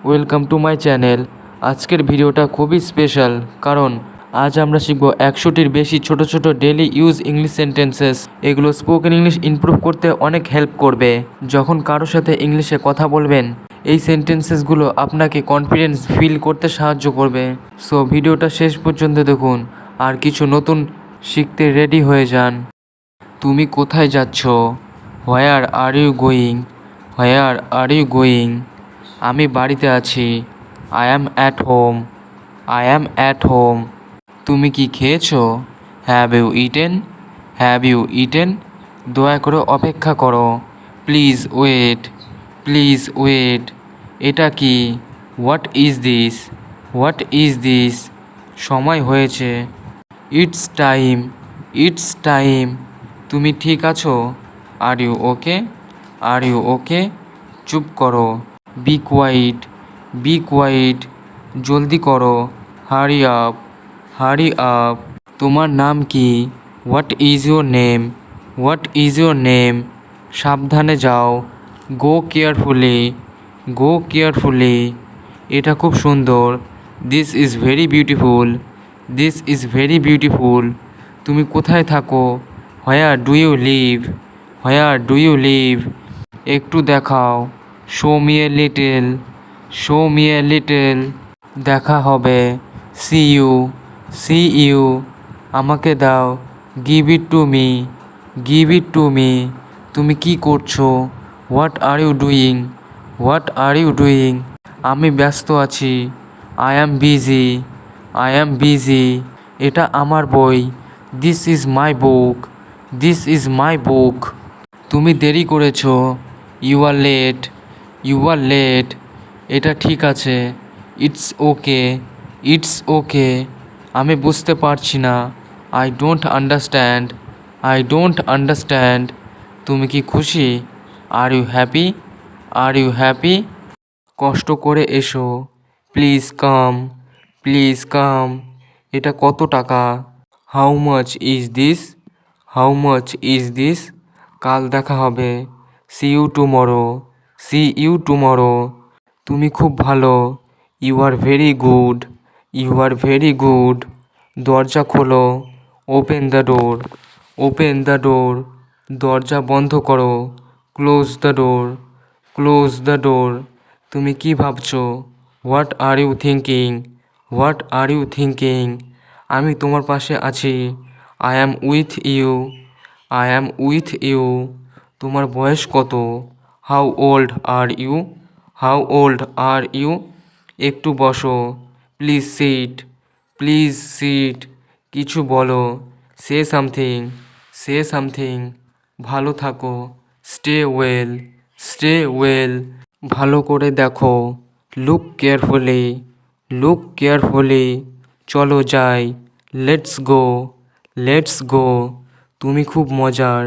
Welcome to my channel. আজকের ভিডিওটা খুবই স্পেশাল কারণ আজ আমরা শিখব 100টির বেশি ছোট ছোট ডেলি ইউজ ইংলিশ সেন্টেন্সেস। এগুলো স্পোকেন ইংলিশ ইমপ্রুভ করতে অনেক হেল্প করবে। যখন কারোর সাথে ইংলিশে কথা বলবেন এই সেন্টেন্সেসগুলো আপনাকে কনফিডেন্স ফিল করতে সাহায্য করবে। সো ভিডিওটা শেষ পর্যন্ত দেখুন আর কিছু নতুন শিখতে রেডি হয়ে যান। তুমি কোথায় যাচ্ছ? Where are you going? Where are you going? আমি বাড়িতে আছি। I am at home. I am at home. তুমি কি খেয়েছো? Have you eaten? Have you eaten? দয়া করে অপেক্ষা করো। Please wait. Please wait. এটা কি? What is this? What is this? সময় হয়েছে। It's time. It's time. তুমি ঠিক আছো? Are you okay? Are you okay? চুপ করো। Be quiet. Be quiet. জলদি করো। Hurry up. Hurry up. তোমার নাম কি? What is your name? What is your name? সাবধানে যাও। Go carefully. Go carefully. এটা খুব সুন্দর। This is very beautiful. This is very beautiful. তুমি কোথায় থাকো? Where do you live? Where do you live? একটু দেখাও। Show me a little. Show me a little. দেখা হবে। See you. See you. আমাকে দাও। Give it to me. Give it to me. তুমি কি করছো? What are you doing? What are you doing? আমি ব্যস্ত আছি। I am busy. I am busy. এটা আমার বই। This is my book. This is my book. তুমি দেরি করেছো। You are late. You are late. এটা ঠিক আছে। It's okay. It's okay. আমি বুঝতে পারছি না। I don't understand. I don't understand. তুমি কি খুশি? Are you happy? Are you happy? কষ্ট করে এসো। Please come. Please come. এটা কত টাকা? How much is this? How much is this? কাল দেখা হবে। See you tomorrow. See you tomorrow. তুমি খুব ভালো। You are very good. You are very good. দরজা খোলো। Open the door. Open the door. দরজা বন্ধ করো। Close the door. Close the door. তুমি কি ভাবছো? What are you thinking? What are you thinking? আমি তোমার পাশে আছি। I am with you. I am with you. তোমার বয়স কত? How old are you? How old are you? একটু বসো। Please sit. Please sit. কিছু বলো। Say something. Say something. ভালো থাকো। Stay well. Stay well. ভালো করে দেখো। Look carefully. Look carefully. চলো যাই। Let's go. Let's go. তুমি খুব মজার।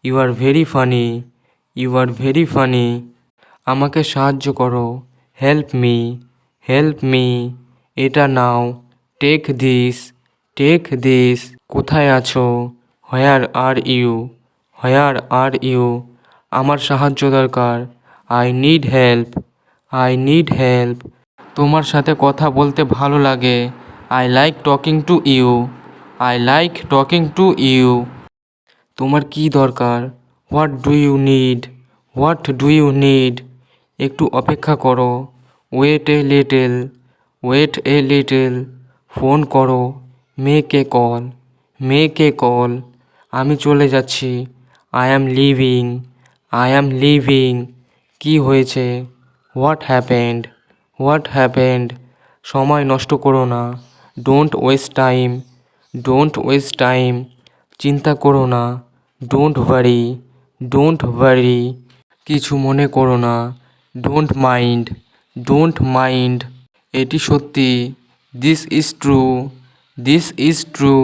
You are very funny. You are very funny. আমাকে সাহায্য করো। Help me. Help me. এটা নাও। Take this. Take this. কোথায় আছো? Where are you? Where are you? আমার সাহায্য দরকার। I need help. I need help. তোমার সাথে কথা বলতে ভালো লাগে। I like talking to you. I like talking to you. তোমার কি দরকার? What do you need? What do you need? একটু অপেক্ষা করো। Wait a little. Wait a little. ফোন করো। Make a call. Make a call. আমি চলে যাচ্ছি। I am leaving. I am living. কি হয়েছে? What happened? What happened? সময় নষ্ট করো না। Don't waste time. Don't waste time. চিন্তা করো না। Don't worry. Don't worry. কিছু মনে করো না। Don't mind. Don't mind. এটি সত্যি। This is true. This is true.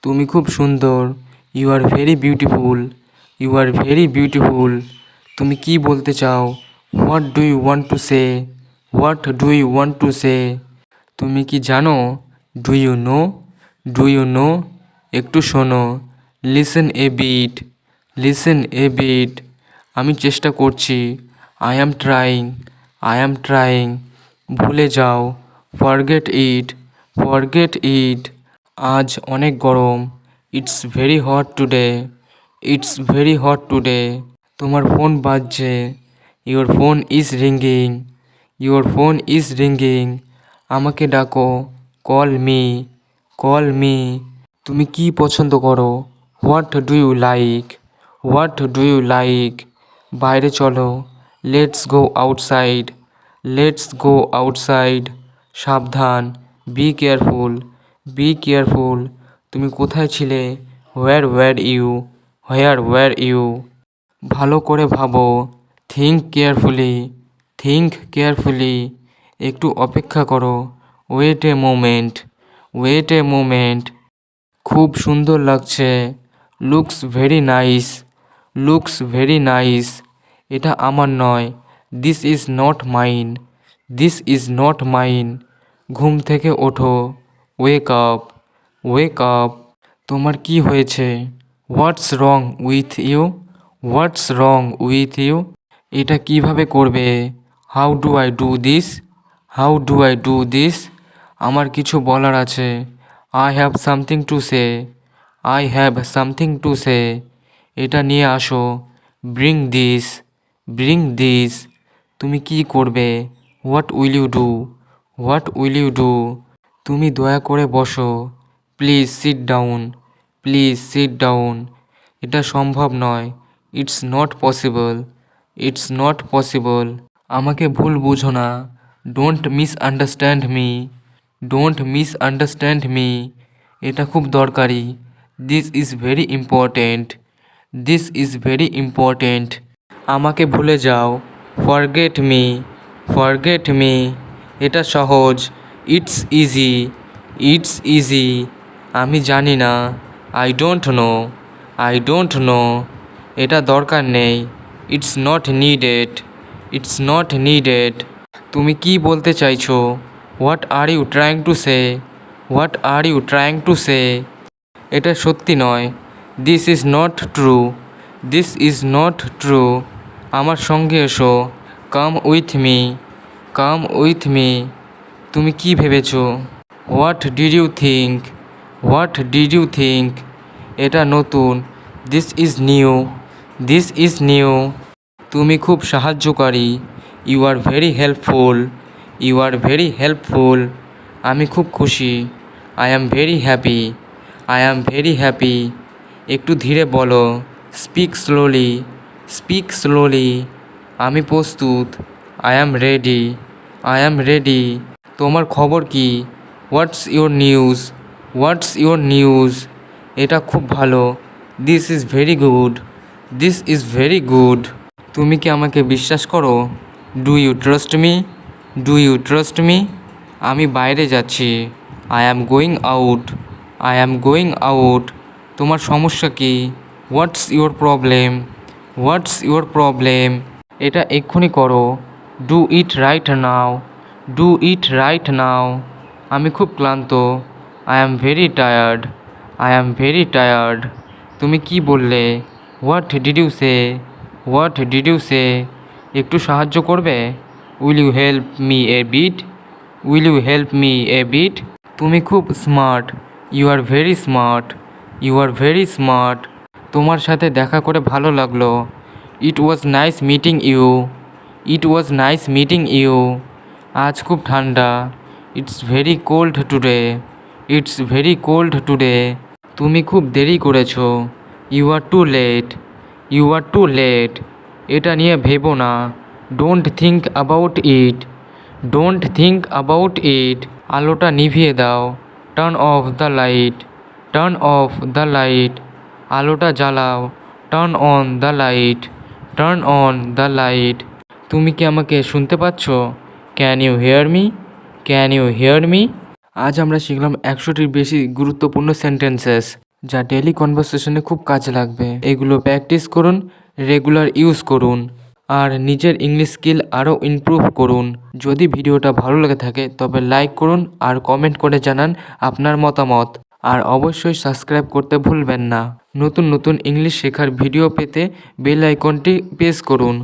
তুমি খুব সুন্দর। You are very beautiful. You are very beautiful. তুমি কি বলতে চাও? What do you want to say? What do you want to say? তুমি কি জানো? Do you know? Do you know? একটু শোনো। Listen a bit. Listen a bit. আমি চেষ্টা করছি। I am trying. I am trying. ভুলে যাও, ফরগেট ইট, ফরগেট ইট। আজ অনেক গরম, it's very hot today, it's very hot today. তোমার ফোন বাজছে, your phone is ringing, your phone is ringing. আমাকে ডাকো, কল মি, কল মি। তুমি কি পছন্দ করো? What do you like, what do you like. বাইরে চলো, let's go outside, let's go outside. সাবধান, বি কেয়ারফুল, বি কেয়ারফুল। তুমি কোথায় ছিলে? Where were you, where were you. ভালো করে ভাবো, থিঙ্ক কেয়ারফুলি, থিঙ্ক কেয়ারফুলি। একটু অপেক্ষা করো, wait a moment, wait a moment. খুব সুন্দর লাগছে, looks very nice, looks very nice. এটা আমার নয়, this is not mine, this is not mine. ঘুম থেকে ওঠো, ওয়েক আপ, ওয়েক আপ। তোমার কি হয়েছে? What's wrong with you, what's wrong with you. এটা কিভাবে করবে? How do I do this, how do I do this. আমার কিছু বলার আছে, I have something to say, I have something to say. এটা নিয়ে আসো, ব্রিং দিস, ব্রিং দিস। তুমি কি করবে? What will you do, what will you do. তুমি দয়া করে বসো, please sit down, please sit down. এটা সম্ভব নয়, it's not possible, it's not possible. আমাকে ভুল বুঝো না, don't misunderstand me, don't misunderstand me. এটা খুব দরকারি, this is very important, this is very important. আমাকে ভুলে যাও, ফরগেট মি, ফরগেট মি। এটা সহজ, ইটস ইজি, ইটস ইজি। আমি জানি না, I don't know, I don't know. এটা দরকার নেই, it's not needed, it's not needed. তুমি কি বলতে চাইছো? What are you trying to say, what are you trying to say. এটা সত্যি নয়, this is not true, this is not true. আমার সঙ্গে এসো, come with me, come with me. তুমি কি ভেবেছো? What did you think, what did you think. এটা নতুন, this is new, this is new. তুমি খুব সাহায্যকারী, you are very helpful, you are very helpful. আমি খুব খুশি, I am very happy, I am very happy. একটু ধীরে বলো, স্পিক স্লোলি, স্পিক স্লোলি। আমি প্রস্তুত, I am ready, I am ready. তোমার খবর কি? What's your news, what's your news. এটা খুব ভালো, this is very good, this is very good. তুমি কি আমাকে বিশ্বাস করো? Do you trust me, do you trust me. আমি বাইরে যাচ্ছি, I am going out, I am going out. তোমার সমস্যা কি? What's your problem, what's your problem. এটা এক্ষুনি করো, do it right now, do it right now. আমি খুব ক্লান্ত, I am very tired, I am very tired. তুমি কি বললে? What did you say, what did you say. একটু সাহায্য করবে? Will you help me a bit, will you help me a bit. তুমি খুব smart, you are very smart, you are very smart. তোমার সাথে দেখা করে ভালো লাগলো, it was nice meeting you, it was nice meeting you. আজ খুব ঠান্ডা, it's very cold today, it's very cold today. তুমি খুব দেরি করেছো, you are too late, you are too late. এটা নিয়ে ভেবো না, don't think about it, don't think about it. আলোটা নিভিয়ে দাও, turn off the light, turn off the light. আলোটা জ্বালাও, turn on the light, turn on the light. তুমি কি আমাকে শুনতে পাচ্ছ? Can you hear me, can you hear me. আজ আমরা শিখলাম 100টির বেশি গুরুত্বপূর্ণ সেন্টেন্সেস, যা ডেইলি কনভারসেশনে খুব কাজে লাগবে। এগুলো প্র্যাকটিস করুন, রেগুলার ইউজ করুন, আর নিজের ইংলিশ স্কিল আরও ইমপ্রুভ করুন। যদি ভিডিওটা ভালো লেগে থাকে তবে লাইক করুন আর কমেন্ট করে জানান আপনার মতামত। আর অবশ্যই সাবস্ক্রাইব করতে ভুলবেন না। নতুন নতুন ইংলিশ শেখার ভিডিও পেতে বেল আইকনটি প্রেস করুন।